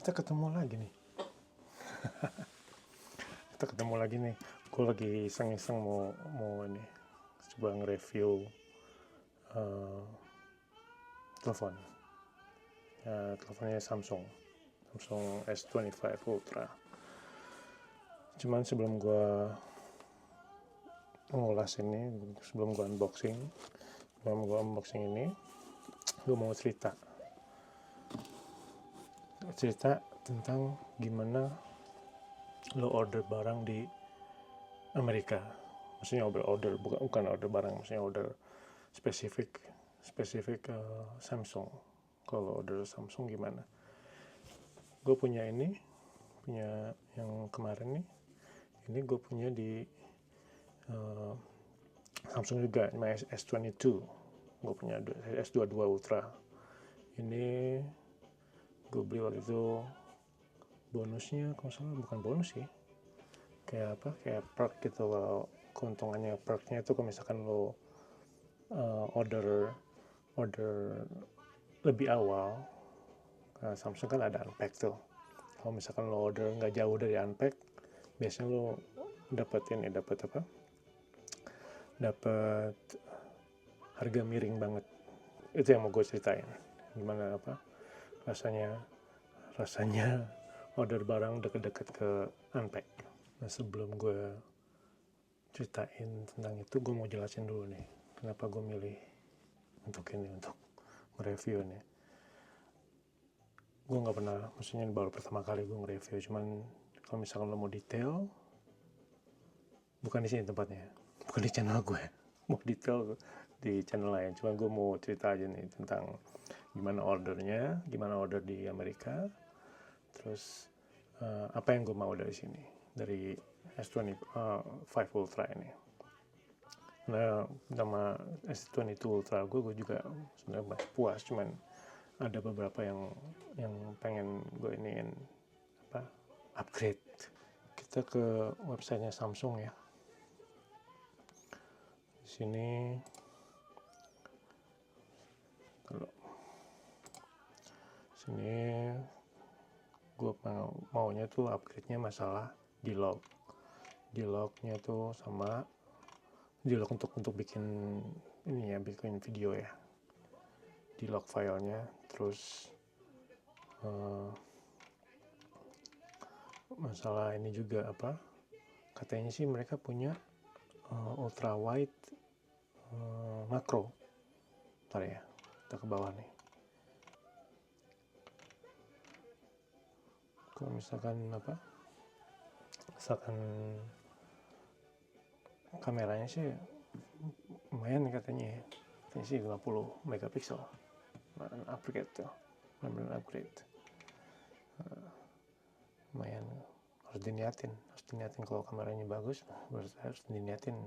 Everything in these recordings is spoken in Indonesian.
Kita ketemu lagi nih. Gue lagi iseng-iseng mau ini coba nge-review telepon. Teleponnya Samsung S25 Ultra. Cuman sebelum gue mengulas ini, sebelum gue unboxing ini, gue mau cerita tentang gimana lo order barang di Amerika. Maksudnya order bukan order barang, maksudnya order spesifik Samsung. Kalau order Samsung gimana? Gue punya yang kemarin nih. Ini gue punya di Samsung juga, S22. Gue punya S22 Ultra. Ini gue beli waktu itu bonusnya, kalau salah bukan bonus sih, kayak perk gitu. Kalau keuntungannya perknya itu kalau misalkan lo order lebih awal, Samsung kan ada unpack tuh. Kalau misalkan lo order nggak jauh dari unpack, biasanya lo dapat harga miring banget. Itu yang mau gue ceritain, gimana rasanya order barang deket-deket ke unpack. Nah, sebelum gue ceritain tentang itu, gue mau jelasin dulu nih kenapa gue milih untuk nge-review nih. Gue nggak pernah, maksudnya baru pertama kali gue nge-review. Cuman kalau misalkan lo mau detail, bukan di sini tempatnya, bukan di channel gue. Mau detail di channel lain. Cuman gue mau cerita aja nih tentang gimana order di Amerika, terus apa yang gue mau dari sini, dari S25 Ultra ini. Nah, sama S22 Ultra gue juga sebenarnya masih puas, cuman ada beberapa yang pengen gue upgrade. Kita ke websitenya Samsung ya. Di sini gue maunya tuh upgrade-nya masalah di-lock-nya tuh, sama di-lock untuk bikin video ya, di-lock filenya. Terus masalah ini juga katanya sih mereka punya ultra wide makro. Bentar ya, kita ke bawah nih. Kalau misalkan kameranya sih lumayan katanya sih 50 megapiksel. Upgrade tuh, benar-benar upgrade. Lumayan, harus diniatin kalau kameranya bagus, harus diniatin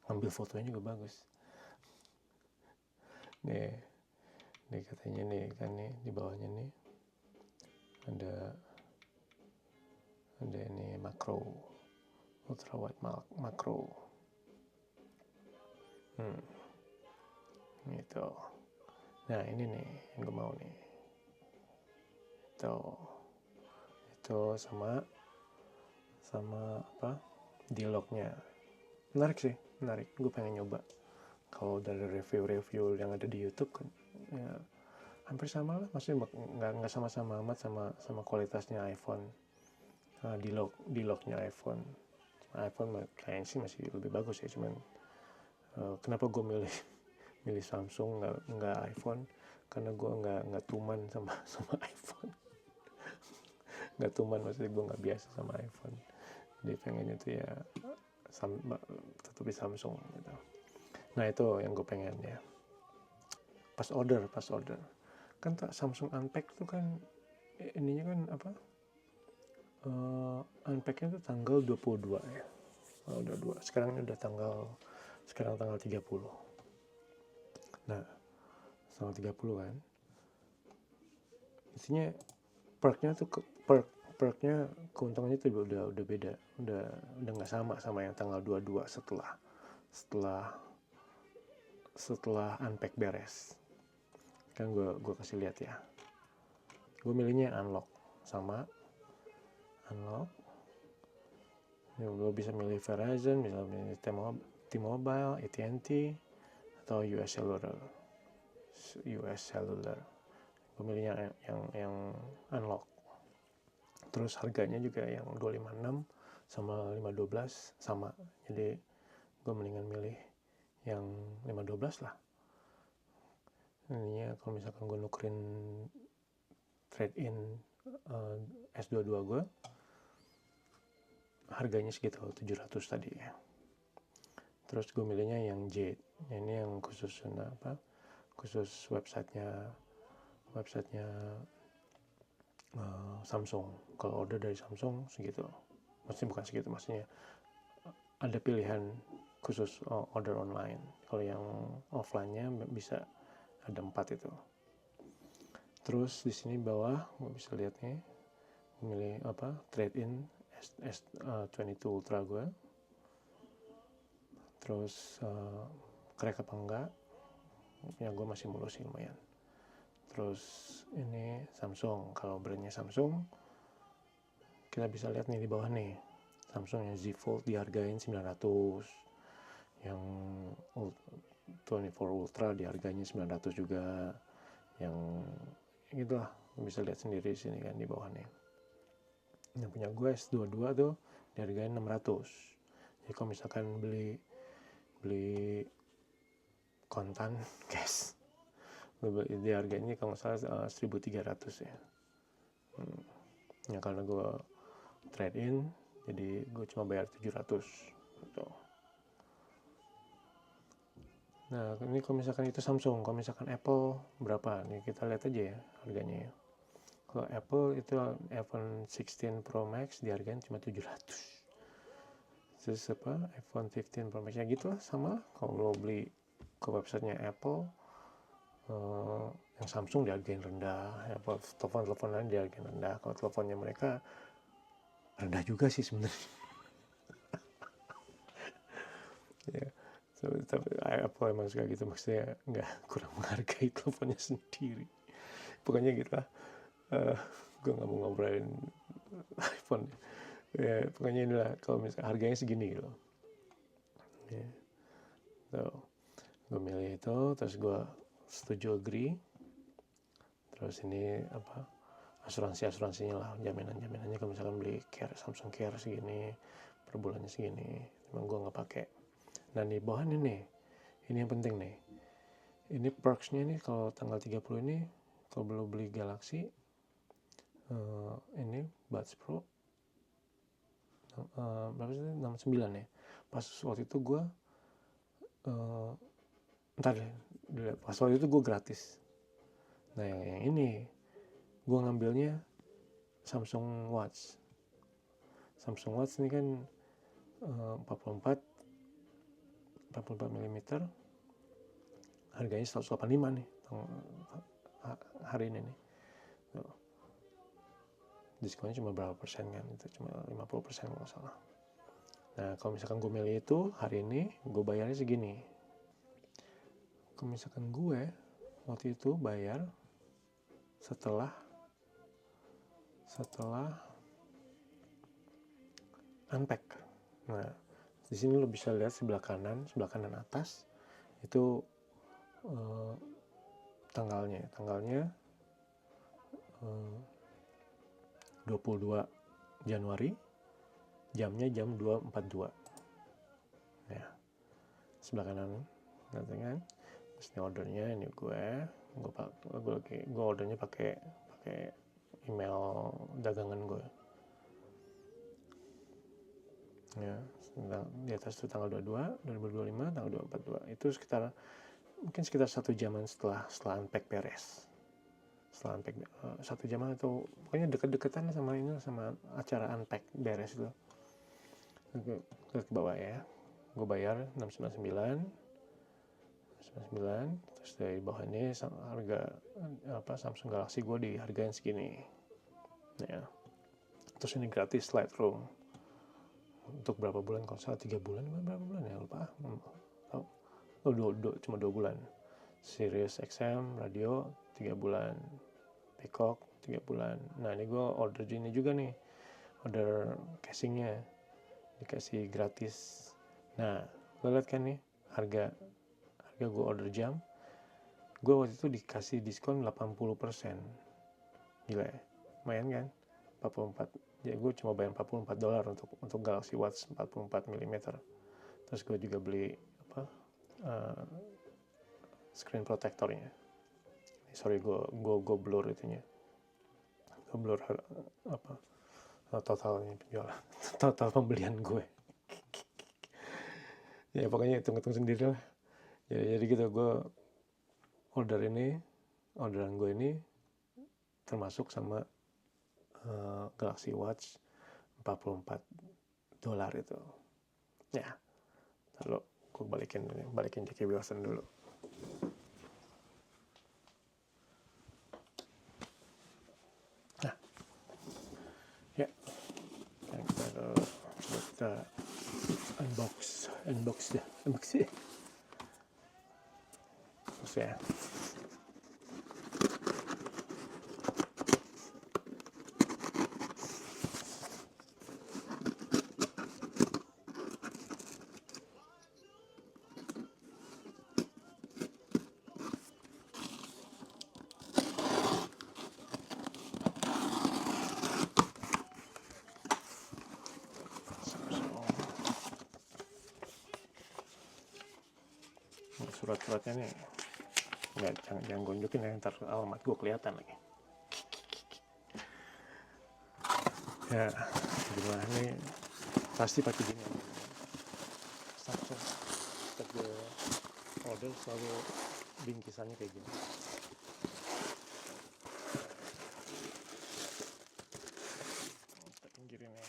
ngambil fotonya juga bagus. Nih katanya nih kan, nih di bawahnya nih ada ini makro, ultra wide makro. Gitu. Nah, ini nih yang gue mau nih. Itu sama di-lock-nya. Menarik. Gue pengen nyoba. Kalau dari review yang ada di YouTube kan, ya hampir sama lah. Maksudnya nggak sama-sama amat sama kualitasnya iPhone. Di-lock-nya iPhone kayaknya sih masih lebih bagus ya. Cuman kenapa gue milih Samsung nggak iPhone? Karena gue nggak tuman sama iPhone. Nggak tuman, maksudnya gue nggak biasa sama iPhone. Jadi pengennya tuh ya tetap di Samsung gitu. Nah, itu yang gue pengen ya. Pas order kan Samsung Unpack tuh kan ininya kan Unpacknya tuh tanggal 22 ya. Udah 2. Sekarang tanggal 30. Nah, tanggal 30 kan. Isinya perknya keuntungannya tuh udah beda. Udah nggak sama yang tanggal 22 setelah unpack beres. Kan gue kasih lihat ya. Gue milihnya unlock. sama unlock. Lo bisa milih Verizon, bisa milih T-Mobile, AT&T, atau US Cellular. Gue milihnya yang unlock. Terus harganya juga yang 256 sama 512 sama. Jadi gue mendingan milih yang 512 lah. Ininya kalau misalkan gue nukerin trade-in S22 gue, harganya segitu 700 tadi ya. Terus gue milihnya yang Jade. Ini yang khusus websitenya Samsung. Kalau order dari Samsung segitu. Maksudnya bukan segitu, maksudnya ada pilihan khusus order online. Kalau yang offline-nya bisa ada 4 itu. Terus di sini bawah gue bisa lihat nih, milih trade-in S22 Ultra gue. Terus crack apa enggak? Ya gue masih mulus sih lumayan. Terus ini Samsung. Kalau brandnya Samsung, kita bisa lihat nih di bawah nih. Samsung yang Z Fold dihargain 900. Yang 24 Ultra diharganya 900 juga. Yang gitulah, bisa lihat sendiri di sini kan di bawah nih. Yang punya gue S22 tuh dihargain 600. Jadi kalau misalkan beli kontan cash, di harganya kalau nggak salah 1.300 ya. Ya karena gue trade in, jadi gue cuma bayar 700 gitu. Nah ini kalau misalkan itu Samsung, kalau misalkan Apple berapa nih, kita lihat aja ya harganya ya. Kalau Apple itu iPhone 16 Pro Max dihargain cuma 700. Terus iPhone 15 Pro Max ya gitu lah, sama. Kalau lo beli ke websitenya Apple, yang Samsung dihargain rendah, ya, telepon lain dihargain rendah. Kalau teleponnya mereka rendah juga sih sebenarnya. Ya, tapi Apple emang suka gitu, maksudnya nggak kurang menghargai teleponnya sendiri. Pokoknya gitu lah. Gue nggak mau ngobrolin iPhone. Ya, pokoknya inilah, kalau misalnya harganya segini gitu. Ya. So, gue milih itu, terus gue setuju agree. Terus ini asuransinya lah, jaminannya kalau misalkan beli Samsung Care segini, per bulannya segini, emang gue nggak pakai. Dan di bawah ini yang penting nih, ini perksnya nih, kalau tanggal 30 ini kalau belum beli Galaxy ini Buds Pro berapa sih, 69 ya. Pas waktu itu gue pas waktu itu gue gratis. Nah yang ini gue ngambilnya Samsung Watch ini kan 44 mm, harganya 185 nih hari ini nih. Diskonnya cuma berapa persen kan, itu cuma 50% kalau nggak salah. Nah kalau misalkan gue milih itu hari ini, gue bayarnya segini. Kalau misalkan gue waktu itu bayar setelah unpack. Nah di sini lo bisa lihat sebelah kanan atas itu tanggalnya 22 Januari, jamnya jam 2.42 ya, sebelah kanan kan. Terus ini ordernya, ini gue ordernya pakai email dagangan gue ya. Di atas itu tanggal 22 2025, tanggal 2.42 itu mungkin sekitar 1 jaman setelah unpack beres. Setelah unpack 1 jam atau pokoknya deket-deketan sama acara unpack beres itu. Ke bawah ya, gue bayar 699. Terus dari bawah ini harga Samsung Galaxy gue dihargain segini ya. Terus ini gratis Lightroom untuk berapa bulan, kalau salah 3 bulan, berapa bulan ya lupa. Cuma 2 bulan. Sirius XM radio 3 bulan, Peacock 3 bulan. Nah ini gue order ini juga nih, order casingnya dikasih gratis. Nah gue liat kan nih harga gue order jam, gue waktu itu dikasih diskon 80%. Gila ya, lumayan kan, 44. Ya gue cuma bayar $44 untuk Galaxy Watch 44 mm. Terus gue juga beli screen protectornya. Sorry, gue blur itunya, gue blur totalnya penjualan, total pembelian gue. Ya pokoknya hitung-hitung sendiri lah. Jadi gitu, gue orderan gue ini termasuk sama Galaxy Watch $44 itu. Ya, lalu gue balikin Jackie Wilson dulu. Nah, ya, kita unbox ya. Terus ya. Surat-suratnya nih jangan gue unjukin ya, ntar alamat gue kelihatan lagi. Ya gimana nih, pasti pakai gini setiap gue order selalu bingkisannya kayak gini. Kita pinggirin ya.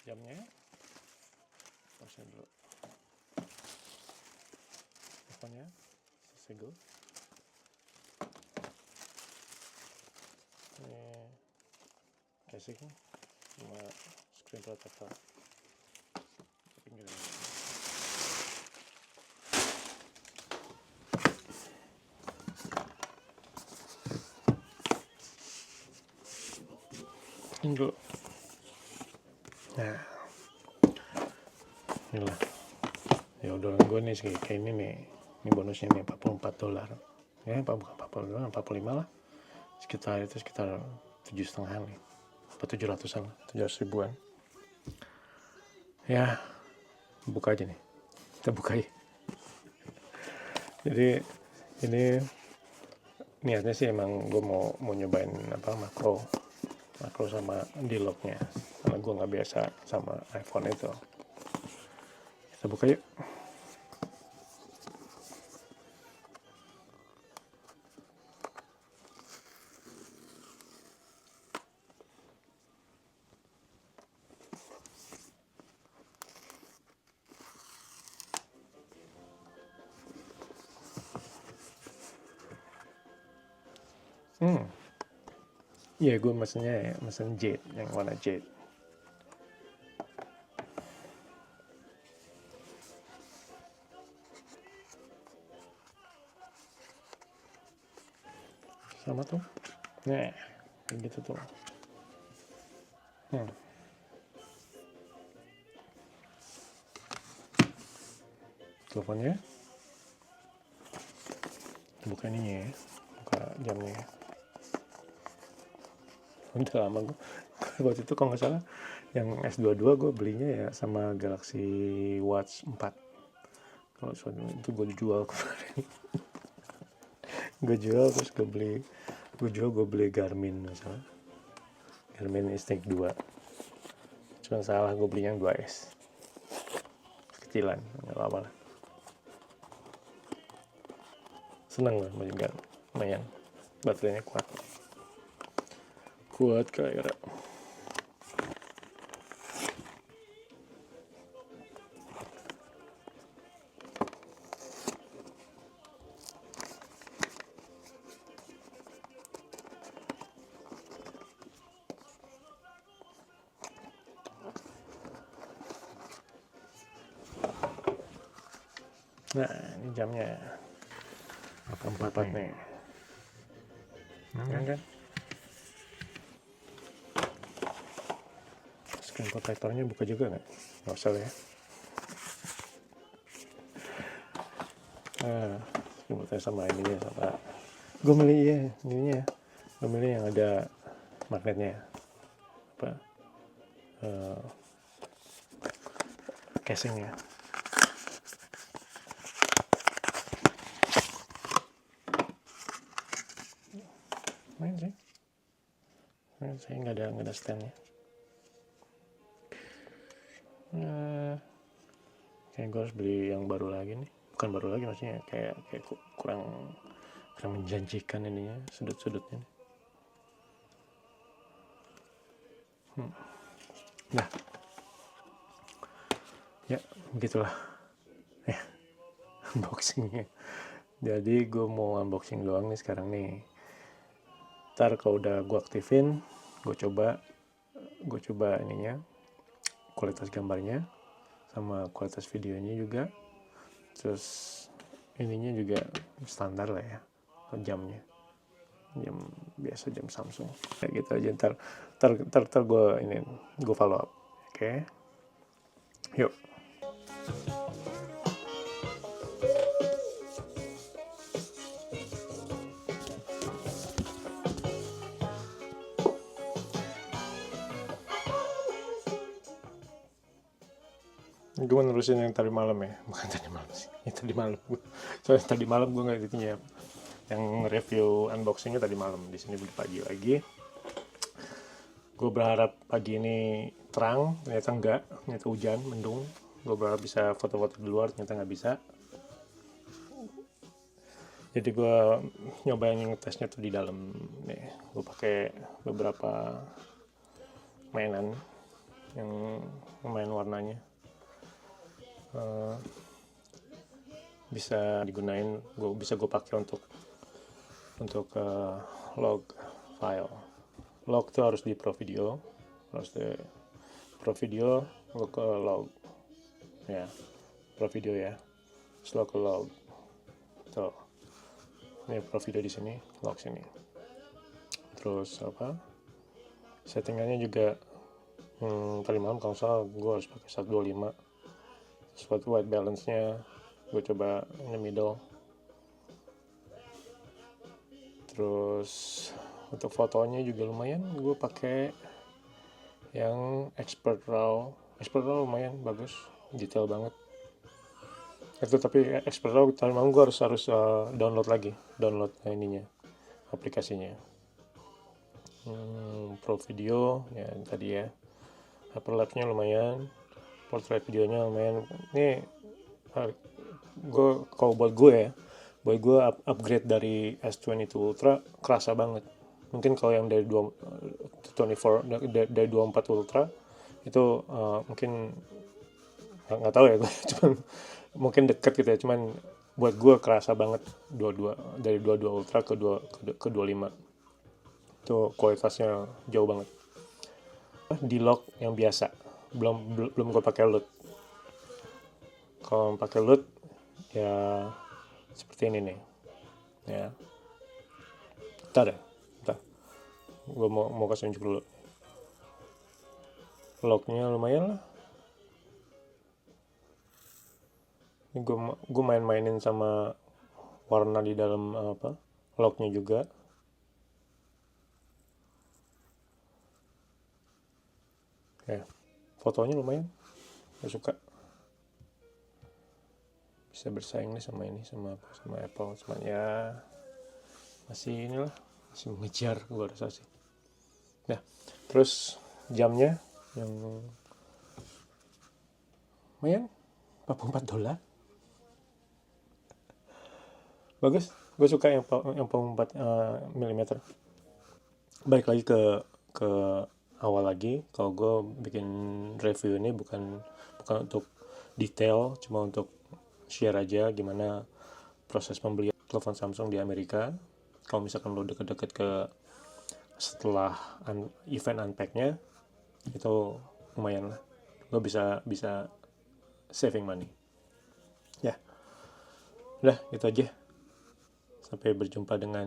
Jamnya pasang dulu, pokoknya segel ini casing sama screen protector. Dulu. Nah, inilah ya orderan gue nih kayak ini nih. Ini bonusnya nih $44. Ya, bukan $40, 45 lah. Sekitar 7,5 nih. Atau 700-an, 700 ribuan. Ya, buka aja nih. Kita buka ya. Jadi ini niatnya sih emang gue mau nyobain makro sama D-Lock-nya, karena gue nggak biasa sama iPhone itu. Kita buka yuk. Iya, gue mesen jade, yang warna jade. Sama tuh, nah kayak gitu tuh. Teleponnya, buka ininya ya, buka jamnya ya. Udah lama gue waktu itu kalau nggak salah yang S22 gue belinya ya sama Galaxy Watch 4. Kalau itu gue jual kemarin. gue jual Garmin misalnya, Garmin Instinct 2. Cuma salah gue beli yang 2S kecilan, nggak apa-apa lah. Seneng lah juga, lumayan baterainya kuat kayak Nah, ini jamnya 4 nih. Kan? Screen protectornya buka juga nggak usah ya. Screen protector sama ininya sama. Gue milih ininya. Gue milih yang ada magnetnya. Casingnya. Main sih. Saya nggak ada standnya. Kayak gue harus beli yang baru lagi nih. Bukan baru lagi, maksudnya kayak kurang menjanjikan ininya, sudut-sudutnya. Nah, ya begitulah unboxingnya. Jadi gue mau unboxing doang nih sekarang nih. Ntar kalau udah gue aktifin, gue coba ininya, kualitas gambarnya sama kualitas videonya juga, terus ininya juga standar lah ya, jam biasa, jam Samsung kayak gitu aja. Ntar gue follow up. Oke. Yuk. Gue nerusin yang tadi malam ya, bukan tadi malam sih, tadi malam. Soalnya tadi malam gue nggak editnya, yang review unboxingnya tadi malam. Di sini pagi lagi. Gue berharap pagi ini terang, ternyata enggak, ternyata hujan, mendung. Gue berharap bisa foto-foto di luar, ternyata nggak bisa. Jadi gue nyobain ngetesnya tuh di dalam nih. Gue pakai beberapa mainan yang lumayan warnanya. Bisa digunain, gue pakai untuk log file. Log tuh harus di Pro Video, gue ke log ya, Pro Video ya, slow ke log tuh. Ini Pro Video di sini, log sini. Terus settingannya juga tadi malam kalau salah gue harus pakai 125. Terus white balance nya gue coba in the middle. Terus untuk fotonya juga lumayan, gue pakai yang expert raw lumayan bagus, detail banget itu. Tapi expert raw tadi malam gue harus download ininya, aplikasinya. Pro Video ya tadi ya, hyperlapse nya lumayan, portrait videonya lumayan. Ini buat gue upgrade dari S22 Ultra kerasa banget. Mungkin kalau yang dari 24 Ultra itu mungkin nggak tahu ya gue, cuman mungkin deket gitu ya, cuman buat gue kerasa banget dari 22 Ultra ke 25 itu kualitasnya jauh banget. Di lock yang biasa, belum gue pakai LUT. Kalau pakai LUT ya seperti ini nih ya. Bentar gue mau kasih unjuk dulu. Locknya lumayan lah. Ini gue mainin sama warna di dalam locknya juga. Ya, fotonya lumayan, gue suka. Bisa bersaing nih sama Apple, cuman ya masih mengejar, gue rasa sih. Nah, terus jamnya yang lumayan, $44. Bagus, gue suka yang 44 mm. Balik lagi ke awal lagi, kalau gue bikin review ini bukan untuk detail, cuma untuk share aja gimana proses pembelian telepon Samsung di Amerika. Kalau misalkan lo deket-deket setelah event unpack-nya, itu lumayan lah, lo bisa saving money ya. Udah, gitu aja. Sampai berjumpa dengan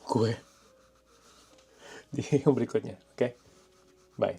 gue di yang berikutnya. Oke? Bye.